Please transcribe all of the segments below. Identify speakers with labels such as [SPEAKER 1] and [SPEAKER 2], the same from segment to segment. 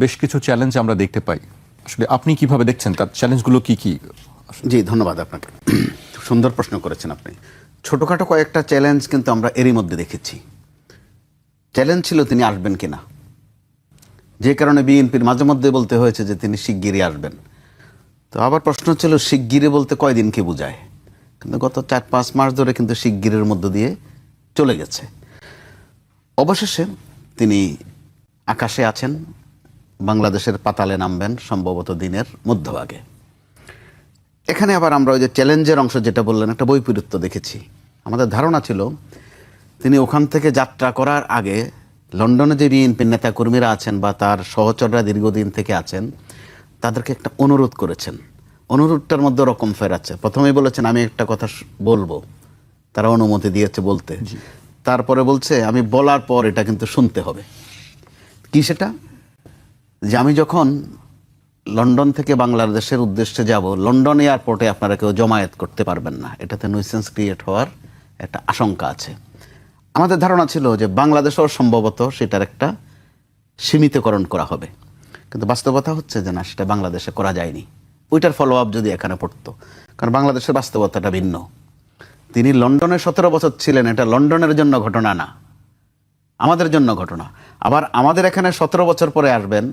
[SPEAKER 1] বেশ কিছু চ্যালেঞ্জ আমরা দেখতে পাই। আসলে আপনি কিভাবে দেখছেন, তার চ্যালেঞ্জগুলো কি কি?
[SPEAKER 2] জি, ধন্যবাদ আপনাকে। সুন্দর প্রশ্ন করেছেন আপনি। ছোটোখাটো কয়েকটা চ্যালেঞ্জ কিন্তু আমরা এরই মধ্যে দেখেছি। চ্যালেঞ্জ ছিল তিনি আসবেন কিনা, যে কারণে বিএনপির মাঝে মধ্যে বলতে হয়েছে যে তিনি শিগগিরই আসবেন। তো আবার প্রশ্ন ছিল শিগগিরি বলতে কয়দিনকে বোঝায়, কিন্তু গত 4-5 মাস ধরে কিন্তু শিগগিরের মধ্য দিয়ে চলে গেছে। অবশেষে তিনি আকাশে আছেন, বাংলাদেশের পাতালে নামবেন সম্ভবত দিনের মধ্যভাগে। এখানে আবার আমরা ওই যে চ্যালেঞ্জের অংশ যেটা বললেন, একটা বৈপরীত্য দেখেছি। আমাদের ধারণা ছিল তিনি ওখান থেকে যাত্রা করার আগে লন্ডনে যে বিএনপির নেতাকর্মীরা আছেন বা তার সহচররা দীর্ঘদিন থেকে আছেন, তাদেরকে একটা অনুরোধ করেছেন। অনুরোধটার মধ্যে রকম ফেরাচ্ছে। প্রথমেই বলেছেন আমি একটা কথা বলবো, তারা অনুমতি দিয়েছে বলতে। তারপরে বলছে আমি বলার পর এটা কিন্তু শুনতে হবে। কি সেটা? যে আমি যখন লন্ডন থেকে বাংলাদেশের উদ্দেশ্যে যাব, লন্ডন এয়ারপোর্টে আপনারা কেউ জমায়েত করতে পারবেন না, এটাতে নুইসেন্স ক্রিয়েট হওয়ার একটা আশঙ্কা আছে। আমাদের ধারণা ছিল যে বাংলাদেশেও সম্ভবত সেটার একটা সীমিতকরণ করা হবে, কিন্তু বাস্তবতা হচ্ছে যে না, সেটা বাংলাদেশে করা যায়নি। ওইটার ফলো আপ যদি এখানে পড়তো, কারণ বাংলাদেশের বাস্তবতাটা ভিন্ন। তিনি লন্ডনে 17 বছর ছিলেন, এটা লন্ডনের জন্য ঘটনা না, আমাদের জন্য ঘটনা। আবার আমাদের এখানে 17 বছর পরে আসবেন,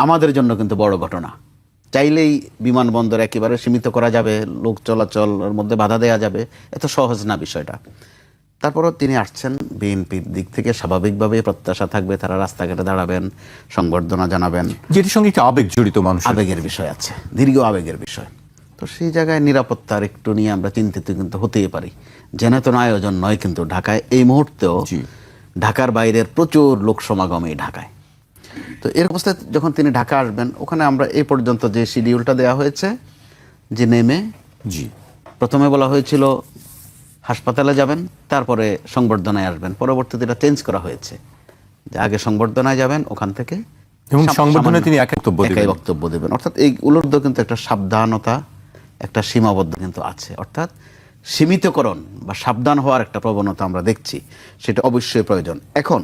[SPEAKER 2] আমাদের জন্য কিন্তু বড় ঘটনা। চাইলেই বিমানবন্দর একেবারে সীমিত করা যাবে, লোক চলাচলের মধ্যে বাধা দেওয়া যাবে, এত সহজ না বিষয়টা। তারপরও তিনি আসছেন, বিএনপির দিক থেকে স্বাভাবিকভাবে প্রত্যাশা থাকবে তারা রাস্তাঘাটে দাঁড়াবেন, সংবর্ধনা জানাবেন।
[SPEAKER 1] যেটির সঙ্গে একটি আবেগ জড়িত, মানুষ
[SPEAKER 2] আবেগের বিষয় আছে, দীর্ঘ আবেগের বিষয়। তো সেই জায়গায় নিরাপত্তার একটু নিয়ে আমরা চিন্তিত কিন্তু হতেই পারি। জেনেতন আয়োজন নয় কিন্তু ঢাকায় এই মুহূর্তেও ঢাকার বাইরের প্রচুর লোক সমাগম এই ঢাকায়। তো এর অবস্থায় যখন তিনি ঢাকা আসবেন, ওখানে আমরা এই পর্যন্ত যে শিডিউলটা দেওয়া হয়েছে, যে নেমে প্রথমে বলা হয়েছিল হাসপাতালে যাবেন, তারপরে সংবর্ধনায় আসবেন। পরবর্তীতে এটা চেঞ্জ করা হয়েছে যে আগে সংবর্ধনায় যাবেন, ওখান থেকে
[SPEAKER 1] এবং সংবর্ধনায় তিনি একাই
[SPEAKER 2] বক্তব্য দেবেন। অর্থাৎ এই উলর্ধ কিন্তু একটা সাবধানতা, একটা সীমাবদ্ধ কিন্তু আছে। অর্থাৎ সীমিতকরণ বা সাবধান হওয়ার একটা প্রবণতা আমরা দেখছি, সেটা অবশ্যই প্রয়োজন। এখন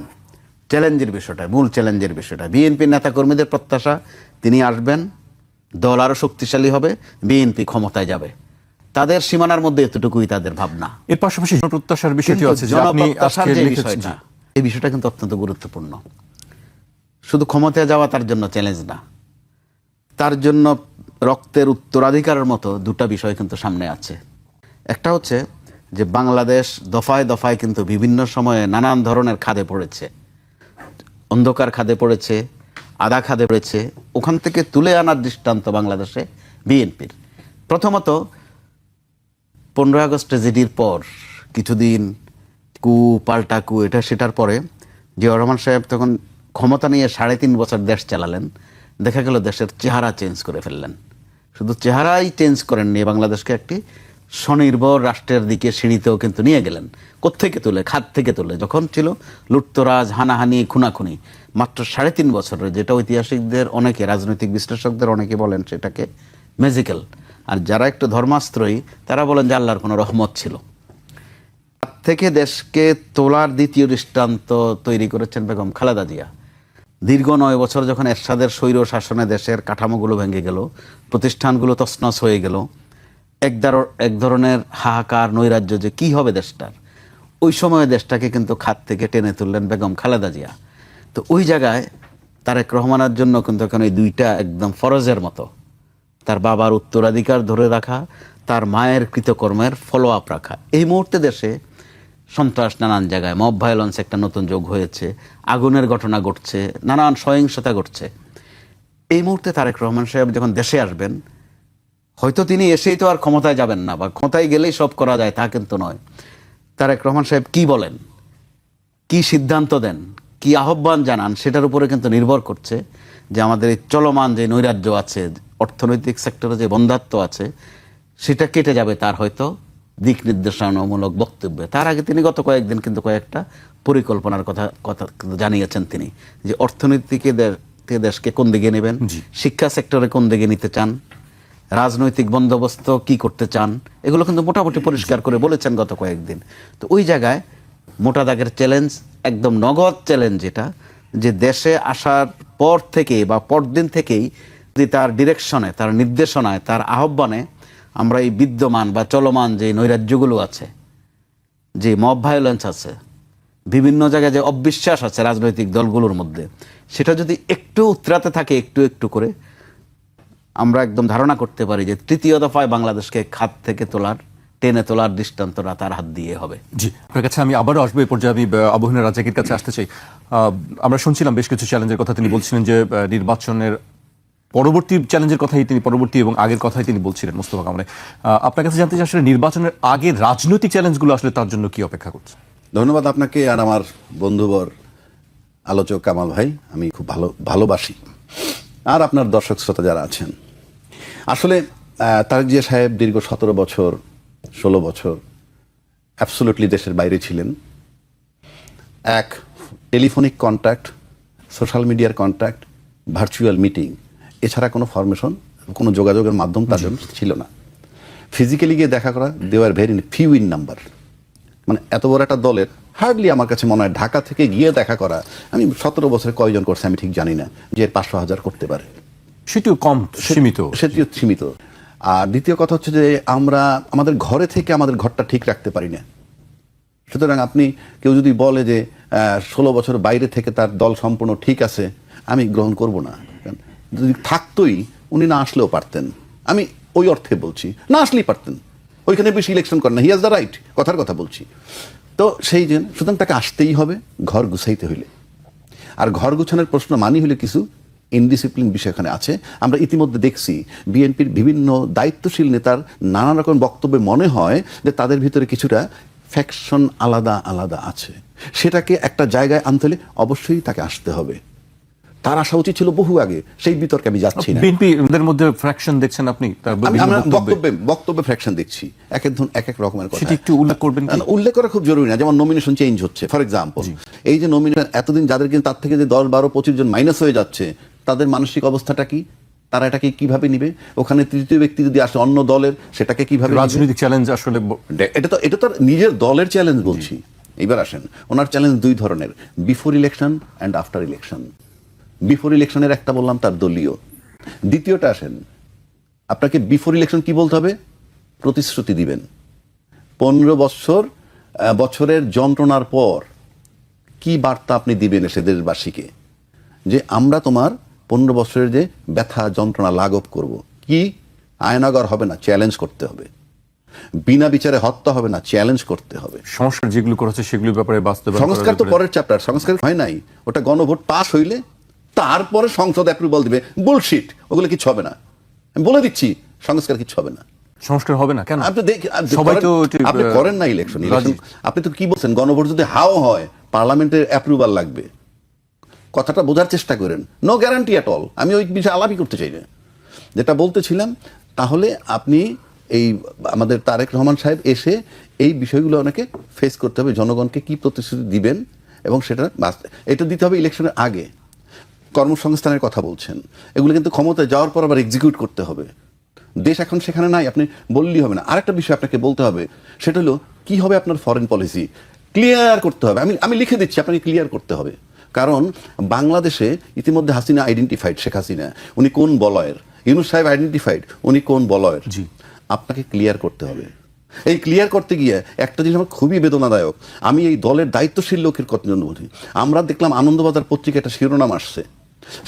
[SPEAKER 2] চ্যালেঞ্জের বিষয়টা, মূল চ্যালেঞ্জের বিষয়টা, বিএনপির নেতাকর্মীদের প্রত্যাশা তিনি আসবেন, দল আরও শক্তিশালী হবে, বিএনপি ক্ষমতায় যাবে। তাদের সীমানার মধ্যে এতটুকুই তাদের ভাবনা।
[SPEAKER 1] এর পাশাপাশি জনপ্রত্যাশার বিষয়টি আছে, এই
[SPEAKER 2] বিষয়টা কিন্তু অত্যন্ত গুরুত্বপূর্ণ। শুধু ক্ষমতায় যাওয়া তার জন্য চ্যালেঞ্জ না, তার জন্য রক্তের উত্তরাধিকারের মতো দুটা বিষয় কিন্তু সামনে আছে। একটা হচ্ছে যে বাংলাদেশ দফায় দফায় কিন্তু বিভিন্ন সময়ে নানান ধরনের খাদে পড়েছে, অন্ধকার খাদে পড়েছে, আধা খাদে পড়েছে। ওখান থেকে তুলে আনার দৃষ্টান্ত বাংলাদেশে বিএনপির। প্রথমত 15 আগস্ট ট্র্যাজেডির পর কিছুদিন কু পাল্টা কু, এটা সেটার পরে জিয়াউর রহমান সাহেব তখন ক্ষমতা নিয়ে 3.5 বছর দেশ চালালেন। দেখা গেল দেশের চেহারা চেঞ্জ করে ফেললেন। শুধু চেহারাই চেঞ্জ করেননি, বাংলাদেশকে একটি স্বনির্ভর রাষ্ট্রের দিকে সিঁড়িতেও কিন্তু নিয়ে গেলেন। কোত্থেকে তুলে? খাত থেকে তুলে। যখন ছিল লুটতরাজ, হানাহানি, খুনাখুনি, মাত্র 3.5 বছরের, যেটা ঐতিহাসিকদের অনেকে, রাজনৈতিক বিশ্লেষকদের অনেকে বলেন সেটাকে ম্যাজিক্যাল, আর যারা একটু ধর্মাস্ত্রয়ী তারা বলেন যে আল্লাহর কোনো রহমত ছিল। তার থেকে দেশকে তোলার দ্বিতীয় দৃষ্টান্ত তৈরি করেছেন বেগম খালেদা জিয়া। দীর্ঘ 9 বছর যখন এরশাদের স্বৈর শাসনে দেশের কাঠামোগুলো ভেঙে গেল, প্রতিষ্ঠানগুলো তছনছ হয়ে গেল, এক ধরনের হাহাকার, নৈরাজ্য যে কী হবে দেশটার, ওই সময়ে দেশটাকে কিন্তু খাত থেকে টেনে তুললেন বেগম খালেদা জিয়া। তো ওই জায়গায় তারেক রহমানের জন্য কিন্তু এখন এই দুইটা একদম ফরজের মতো, তার বাবার উত্তরাধিকার ধরে রাখা, তার মায়ের কৃতকর্মের ফলো আপ রাখা। এই মুহূর্তে দেশে সন্ত্রাস নানান জায়গায়, মব ভায়োলেন্স একটা নতুন যোগ হয়েছে, আগুনের ঘটনা ঘটছে, নানান সহিংসতা ঘটছে। এই মুহূর্তে তারেক রহমান সাহেব যখন দেশে আসবেন, হয়তো তিনি এসেই তো আর ক্ষমতায় যাবেন না, বা ক্ষমতায় গেলেই সব করা যায় তা কিন্তু নয়। তারেক রহমান সাহেব কি বলেন, কি সিদ্ধান্ত দেন, কি আহ্বান জানান, সেটার উপরে কিন্তু নির্ভর করছে যে আমাদের এই চলমান যে নৈরাজ্য আছে, অর্থনৈতিক সেক্টরে যে বন্ধাত্ব আছে, সেটা কেটে যাবে তার হয়তো দিক নির্দেশনামূলক বক্তব্যে। তার আগে তিনি গত কয়েকদিন কিন্তু কয়েকটা পরিকল্পনার কথা জানিয়েছেন তিনি, যে অর্থনীতিকে দেশকে কোন দিকে নেবেন, শিক্ষা সেক্টরে কোন দিকে নিতে চান, রাজনৈতিক বন্দোবস্ত কি করতে চান, এগুলো কিন্তু মোটামুটি পরিষ্কার করে বলেছেন গত কয়েকদিন। তো ওই জায়গায় মোটা দাগের চ্যালেঞ্জ, একদম নগদ চ্যালেঞ্জ, যেটা যে দেশে আসার পর থেকে বা পরদিন থেকেই যদি তার ডিরেকশনে, তার নির্দেশনায়, তার আহ্বানে আমরা এই বিদ্যমান বা চলমান যে নৈরাজ্যগুলো আছে, যে মব ভায়োলেন্স আছে, বিভিন্ন জায়গায় যে অবিশ্বাস আছে রাজনৈতিক দলগুলোর মধ্যে, সেটা যদি একটু উতরাতে থাকে একটু একটু করে, আমরা একদম ধারণা করতে পারি যে তৃতীয় দফায় বাংলাদেশকে খাত থেকে টেনে তোলার দৃষ্টান্তটা তার হাত দিয়ে হবে।
[SPEAKER 1] জি, আপনার কাছে আমি আবারও আসবো। এই পর্যায়ে আমি আবু হেনা রাজ্জাকের কাছে আসতে চাই। আমরা শুনছিলাম বেশ কিছু চ্যালেঞ্জের কথা। তিনি বলছিলেন যে নির্বাচনের পরবর্তী চ্যালেঞ্জের কথাই তিনি, পরবর্তী এবং আগের কথাই তিনি বলছিলেন মোস্তফা কামাল। আপনার কাছে জানতে চাই আসলে নির্বাচনের আগে রাজনৈতিক চ্যালেঞ্জগুলো আসলে তার জন্য কি অপেক্ষা করছে?
[SPEAKER 3] ধন্যবাদ আপনাকে আর আমার বন্ধুবর আলোচক কামাল ভাই, আমি খুব ভালোবাসি, আর আপনার দর্শক শ্রোতা যারা আছেন। আসলে তারেক জিয়া সাহেব দীর্ঘ 17 বছর 16 বছর অ্যাবসোলুটলি দেশের বাইরে ছিলেন। এক টেলিফোনিক কন্ট্যাক্ট, সোশ্যাল মিডিয়ার কন্ট্যাক্ট, ভার্চুয়াল মিটিং, এছাড়া কোনো ফরমেশন, কোনো যোগাযোগের মাধ্যম তার জন্য ছিল না। ফিজিক্যালি গিয়ে দেখা করা, they are very few in number. মানে এত বড় একটা দলের হার্ডলি আমার কাছে মনে হয় ঢাকা থেকে গিয়ে দেখা করা, আমি 17 বছরে কয়জন করছে আমি ঠিক জানি না, যে 500,000 করতে পারে,
[SPEAKER 1] সেটিও কম, সীমিত।
[SPEAKER 3] সেটিও সীমিত। আর দ্বিতীয় কথা হচ্ছে যে আমরা আমাদের ঘরে থেকে আমাদের ঘরটা ঠিক রাখতে পারি না। সুতরাং আপনি কেউ যদি বলে যে 16 বছর বাইরে থেকে তার দল সম্পূর্ণ ঠিক আছে, আমি গ্রহণ করব না। যদি থাকতোই উনি না আসলেও পারতেন, আমি ওই অর্থে বলছি, না আসলেই পারতেন, ওইখানে বেশি ইলেকশন করেন না, হি হ্যাজ দ্য রাইট, কথার কথা বলছি। তো সেই জন্য সুতরাং তাকে আসতেই হবে ঘর গুছাইতে হইলে। আর ঘর গুছানোর প্রশ্ন মানি হলে কিছু ইনডিসিপ্লিন বিষয় এখানে আছে। আমরা ইতিমধ্যে দেখছি বিএনপির বিভিন্ন দায়িত্বশীল নেতার নানা রকম বক্তব্যে মনে হয় যে তাদের ভিতরে কিছুটা ফ্যাকশন আলাদা আলাদা আছে। সেটাকে একটা জায়গায় আনতে হলে অবশ্যই তাকে আসতে হবে। তার আসা উচিত ছিল বহু আগে, সেই বিতর্কে আমি যাচ্ছি না।
[SPEAKER 1] বিএনপির মধ্যে ফ্র্যাকশন দেখছেন আপনি?
[SPEAKER 3] আমরা বক্তব্যে ফ্র্যাকশন দেখছি, এক এক রকমের কথা।
[SPEAKER 1] সেটা একটু উল্লেখ করবেন কি?
[SPEAKER 3] উল্লেখ করা খুব জরুরি না। যেমন নমিনেশন চেঞ্জ হচ্ছে, ফর এক্সাম্পল, এই যে নমিনেশন এতদিন যাদের কিন্তু তার থেকে যে 10, 12, 25 জন মাইনাস হয়ে যাচ্ছে, তাদের মানসিক অবস্থাটা কি? তারা এটাকে কিভাবে নিবে? ওখানে তৃতীয় ব্যক্তি যদি আসে অন্য দলের, সেটাকে কিভাবে?
[SPEAKER 1] রাজনৈতিক চ্যালেঞ্জ আসলে
[SPEAKER 3] এটা তো নিজের দলের চ্যালেঞ্জ বলছি। এবার আসেন, ওনার চ্যালেঞ্জ দুই ধরনের, before election and after election. Before ইলেকশনের একটা বললাম তার দলীয়, দ্বিতীয়টা আসেন, আপনাকে বিফোর ইলেকশন কি বলতে হবে? প্রতিশ্রুতি দিবেন। 15 বছরের যন্ত্রণার পর কি বার্তা আপনি দিবেন এসে দেশবাসীকে, যে আমরা তোমার 15 বছরের যে ব্যথা যন্ত্রণা লাঘব করব। কি? আয়নাগর হবে না, চ্যালেঞ্জ করতে হবে। বিনা বিচারে হত্যা হবে না, চ্যালেঞ্জ করতে হবে।
[SPEAKER 1] সংস্কার যেগুলো করেছে সেগুলোর ব্যাপারে বাস্তবায়ন।
[SPEAKER 3] সংস্কার তো পরের চ্যাপ্টার, সংস্কার হয় নাই, ওটা গণভোট পাস হইলে তারপরে সংসদ অ্যাপ্রুভাল দিবে। বুলশিট, ওগুলো কিছু হবে না, আমি বলে দিচ্ছি, সংস্কার কিছু হবে না।
[SPEAKER 1] সংস্কার হবে না কেন?
[SPEAKER 3] সবাই তো আপনি করেন না ইলেকশন। আপনি তো কি বলছেন, গণভোট যদি হাও হয় পার্লামেন্টের অ্যাপ্রুভাল লাগবে। কথাটা বোঝার চেষ্টা করেন। নো গ্যারান্টি অ্যাট অল, আমি ওই বিষয়ে আলাপই করতে চাই না। যেটা বলতেছিলাম, তাহলে আপনি এই আমাদের তারেক রহমান সাহেব এসে এই বিষয়গুলো অনেকে ফেস করতে হবে, জনগণকে কি প্রতিশ্রুতি দিবেন এবং সেটা এটা দিতে হবে ইলেকশনের আগে। কর্মসংস্থানের কথা বলছেন, এগুলো কিন্তু ক্ষমতায় যাওয়ার পর আবার এক্সিকিউট করতে হবে। দেশ এখন সেখানে নাই, আপনি বললেই হবে না। আরেকটা বিষয় আপনাকে বলতে হবে, সেটা হলো কি হবে আপনার ফরেন পলিসি, ক্লিয়ার করতে হবে। আমি লিখে দিচ্ছি, আপনাকে ক্লিয়ার করতে হবে। কারণ বাংলাদেশে ইতিমধ্যে হাসিনা আইডেন্টিফাইড, শেখ হাসিনা উনি কোন বলয়ের, ইউনূস সাহেব আইডেন্টিফাইড উনি কোন বলয়ের।
[SPEAKER 1] জি,
[SPEAKER 3] আপনাকে ক্লিয়ার করতে হবে। এই ক্লিয়ার করতে গিয়ে একটা জিনিস আমার খুবই বেদনাদায়ক, আমি এই দলের দায়িত্বশীল লোকের কথা বলি। আমরা দেখলাম আনন্দবাজার পত্রিকা একটা শিরোনাম আসছে,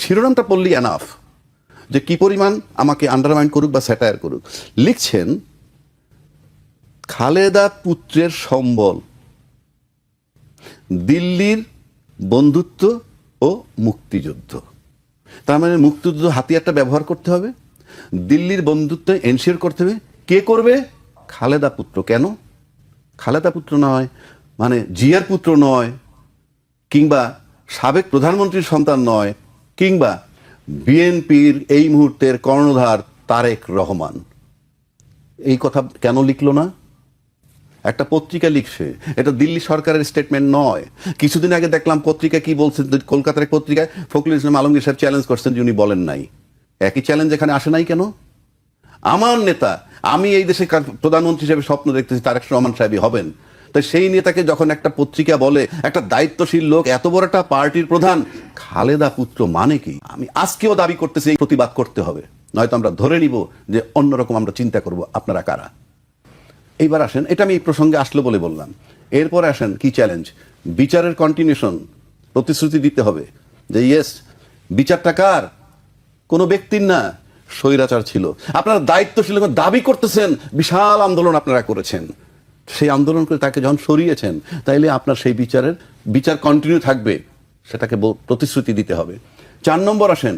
[SPEAKER 3] শিরোনামটা পড়লি এনাফ, যে কি পরিমাণ আমাকে আন্ডারমাইন করুক বা স্যাটায়ার করুক। লিখছেন, খালেদা পুত্রের সম্বল, দিল্লির বন্ধুত্ব ও মুক্তিযুদ্ধ। তার মানে মুক্তিযুদ্ধ হাতিয়ারটা ব্যবহার করতে হবে, দিল্লির বন্ধুত্ব এনশিওর করতে হবে। কে করবে? খালেদা পুত্র। কেন খালেদা পুত্র নয়? মানে জিয়ার পুত্র নয়, কিংবা সাবেক প্রধানমন্ত্রীর সন্তান নয়, কিংবা বিএনপির এই মুহূর্তের কর্ণধার তারেক রহমান। এই কথা কেন লিখলো না? একটা পত্রিকা লিখছে, এটা দিল্লি সরকারের স্টেটমেন্ট নয়। কিছুদিন আগে দেখলাম পত্রিকা কি বলছেন, কলকাতার এক পত্রিকায় ফখরুল ইসলাম আলমগীর সাহেব চ্যালেঞ্জ করছেন যে উনি বলেন নাই। একই চ্যালেঞ্জ এখানে আসে নাই কেন? আমার নেতা, আমি এই দেশে প্রধানমন্ত্রী হিসেবে স্বপ্ন দেখতেছি তারেক রহমান সাহেবই হবেন। তো সেই নেতাকে যখন একটা পত্রিকা বলে একটা দায়িত্বশীল লোক, এত বড় একটা পার্টির প্রধান, খালেদা পুত্র মানে কি? আমি আজকেও দাবি করতেছি এই প্রতিবাদ করতে হবে, নয়তো আমরা ধরে নিব যে অন্যরকম আমরা চিন্তা করব আপনারা কারা। এইবার আসেন, এটা আমি এই প্রসঙ্গে আসলো বলে বললাম। এরপরে আসেন কি চ্যালেঞ্জ, বিচারের কন্টিনিউশন, প্রতিশ্রুতি দিতে হবে যে ইয়েস বিচারটা কার, কোনো ব্যক্তির না, স্বৈরাচার ছিল। আপনারা দায়িত্বশীল দাবি করতেছেন, বিশাল আন্দোলন আপনারা করেছেন, সেই আন্দোলন করে তাকে যখন সরিয়েছেন, তাইলে আপনার সেই বিচার কন্টিনিউ থাকবে, সেটাকে প্রতিশ্রুতি দিতে হবে। 4 নম্বর আসেন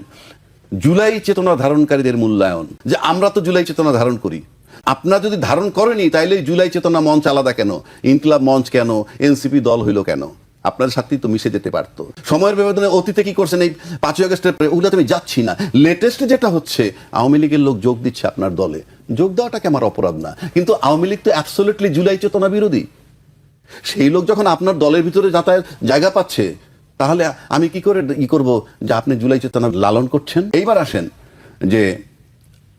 [SPEAKER 3] জুলাই চেতনা ধারণকারীদের মূল্যায়ন, যে আমরা তো জুলাই চেতনা ধারণ করি, আপনারা যদি ধারণ করেনি তাইলে জুলাই চেতনা মঞ্চ আলাদা কেন, ইনকিলাব মঞ্চ কেন, এনসিপি দল হইল কেন? আপনার সাথেই তো মিশে যেতে পারতো। সময়ের ব্যবধানে অতীতে কি করছেন, এই 5ই আগস্টের ওগুলোতে আমি যাচ্ছি না, লেটেস্ট যেটা হচ্ছে আওয়ামী লীগের লোক যোগ দিচ্ছে আপনার দলে, যোগ দেওয়াটাকে আমার অপরাধ না, কিন্তু আওয়ামী লীগ তো অ্যাবসলিউটলি জুলাই চেতনা বিরোধী। সেই লোক যখন আপনার দলের ভিতরে যাতায়াত জায়গা পাচ্ছে, তাহলে আমি কি করে করব যে আপনি জুলাই চেতনা লালন করছেন? এইবার আসেন যে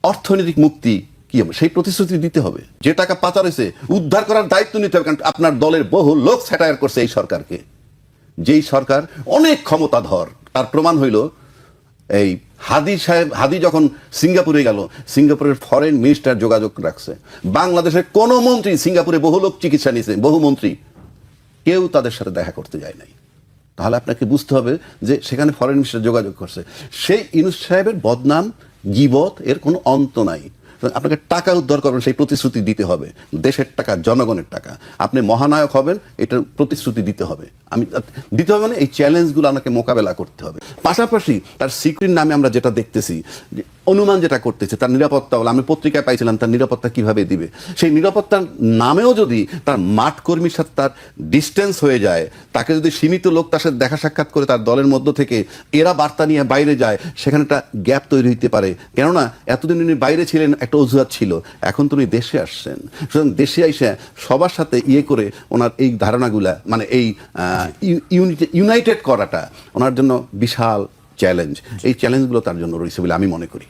[SPEAKER 3] অর্থনৈতিক মুক্তি কি হবে, সেই প্রতিশ্রুতি দিতে হবে। যে টাকা পাচার হয়েছে উদ্ধার করার দায়িত্ব নিতে হবে, কারণ আপনার দলের বহু লোক স্যাটায়ার করছে এই সরকারকে, যেই সরকার অনেক ক্ষমতাধর। তার প্রমাণ হইল এই হাদি যখন সিঙ্গাপুরে গেল, সিঙ্গাপুরের ফরেন মিনিস্টার যোগাযোগ রাখছে, বাংলাদেশের কোন মন্ত্রী, সিঙ্গাপুরে বহু লোক চিকিৎসা নিয়েছে, বহু মন্ত্রী, কেউ তাদের সাথে দেখা করতে যায় নাই। তাহলে আপনাকে বুঝতে হবে যে সেখানে ফরেন মিনিস্টার যোগাযোগ করছে। সেই ইউনূস সাহেবের বদনাম, গীবত, এর কোনো অন্ত নাই। আপনাকে টাকা উদ্ধার করবেন, সেই প্রতিশ্রুতি দিতে হবে, দেশের টাকা, জনগণের টাকা, আপনি মহানায়ক হবেন, এটার প্রতিশ্রুতি দিতে হবে। দিতে হবে মানে এই চ্যালেঞ্জগুলো আমাকে মোকাবেলা করতে হবে। পাশাপাশি তার সিক্রেট নামে আমরা যেটা দেখতেছি, যে অনুমান যেটা করতেছে, তার নিরাপত্তা বলে, আমি পত্রিকায় পাইছিলাম তার নিরাপত্তা কিভাবে দিবে, সেই নিরাপত্তার নামেও যদি তার মাঠ কর্মীর সাথে তার ডিস্টেন্স হয়ে যায়, তাকে যদি সীমিত লোক তার সাথে দেখা সাক্ষাৎ করে তার দলের মধ্য থেকে এরা বার্তা নিয়ে বাইরে যায়, সেখানে একটা গ্যাপ তৈরি হতে পারে। কেননা এতদিন উনি বাইরে ছিলেন, একটা অজুহাত ছিল, এখন তো উনি দেশে আসছেন, সুতরাং দেশে এসে সবার সাথে করে ওনার এই ধারণাগুলা, মানে এই ইউনাইটেড করাটা ওনার জন্য বিশাল চ্যালেঞ্জ। এই চ্যালেঞ্জগুলো তার জন্য রয়েছে বলে আমি মনে করি।